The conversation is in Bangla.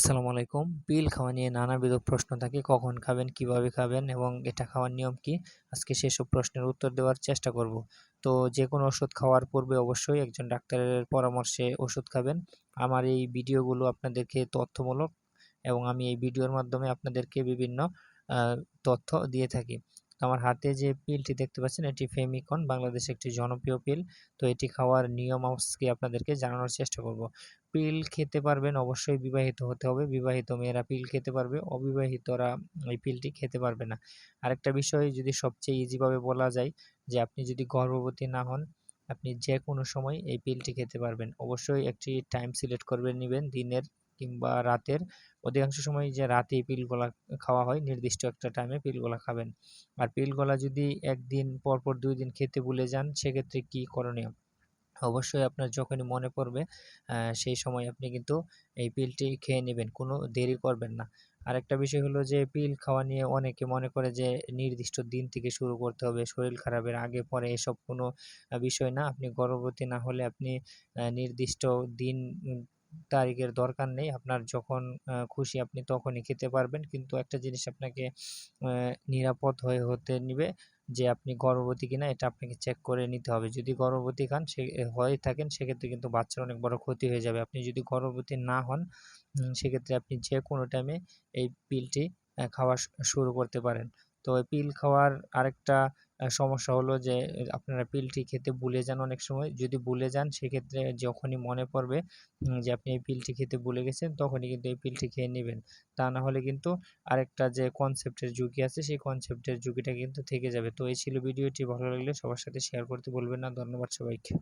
আসসালামু আলাইকুম। পিল খাওয়া নিয়ে নানাবিধ প্রশ্ন থাকে। কখন খাবেন, কিভাবে খাবেন এবং এটা খাওয়ার নিয়ম কি? আজকে সেসব প্রশ্নের উত্তর দেওয়ার চেষ্টা করব। তো যেকোনো ওষুধ খাওয়ার পূর্বে অবশ্যই একজন ডাক্তারের পরামর্শে ওষুধ খাবেন। আমার এই ভিডিওগুলো আপনাদেরকে তথ্যমূলক এবং আমি এই ভিডিওর মাধ্যমে আপনাদেরকে বিভিন্ন আ তথ্য দিয়ে থাকি। তো আমার হাতে যে পিলটি দেখতে পাচ্ছেন এটি ফেমিকন, বাংলাদেশে একটি জনপ্রিয় পিল। তো এটি খাওয়ার নিয়ম আজকে আপনাদেরকে জানানোর চেষ্টা করব। পিল খেতে পারবেন, অবশ্যই বিবাহিত হতে হবে। বিবাহিত মেয়েরা পিল খেতে পারবে, অবিবাহিতরা এই পিলটি খেতে পারবে না। আরেকটা বিষয় যদি সবচেয়ে ইজি ভাবে বলা যায় যে আপনি যদি গর্ভবতী না হন, আপনি যেকোনো সময় এই পিলটি খেতে পারবেন। অবশ্যই একটি টাইম সিলেক্ট করে নিবেন দিনের কিংবা রাতের। অধিকাংশ সময় যে রাতে এই পিলগুলা খাওয়া হয়, নির্দিষ্ট একটা টাইমে পিলগুলা খাবেন। আর পিলগুলা যদি ১ দিন পরপর ২ দিন খেতে ভুলে যান সেক্ষেত্রে কি করণীয়? অবশ্যই আপনার যখনই মনে পড়বে সেই সময় আপনি কিন্তু এই পিলটি খেয়ে নিবেন। কোনো দেরি করবেন না। আরেকটা বিষয় হলো যে পিল খাওয়া নিয়ে অনেকে মনে করে যে নির্দিষ্ট দিন থেকে শুরু করতে হবে। শরীর খারাপের আগে পরে এসব কোনো বিষয় না। আপনি গর্ভবতী না হলে আপনি নির্দিষ্ট দিন তারিখের দরকার নেই। আপনার যখন খুশি আপনি তখনই খেতে পারবেন। কিন্তু একটা জিনিস আপনাকে অ্যা নিরাপদ হতে নিবে যে আপনি গর্ভবতী কিনা এটা আপনাকে চেক করে নিতে হবে। যদি গর্ভবতী হয়ে থাকেন সেক্ষেত্রে কিন্তু বাচ্চার অনেক বড় ক্ষতি হয়ে যাবে। আপনি যদি গর্ভবতী না হন সেক্ষেত্রে আপনি যেকোনো টাইমে এই পিলটি খাওয়া শুরু করতে পারেন। তো এই পিল খাওয়ার আরেকটা সমস্যা হলো যে আপনারা পিলটি খেতে ভুলে যান অনেক সময়। যদি ভুলে যান সেক্ষেত্রে যখনই মনে পড়বে যে আপনি এই পিলটি খেতে ভুলে গেছেন তখনই কিন্তু এই পিলটি খেয়ে নিবেন। তা না হলে কিন্তু আরেকটা যে কনসেপ্টের ঝুঁকি আছে সেই কনসেপ্টের ঝুঁকিটা কিন্তু থেকে যাবে। তো এই ছিল ভিডিওটি। ভালো লাগলে সবার সাথে শেয়ার করতে ভুলবেন না। ধন্যবাদ সবাইকে।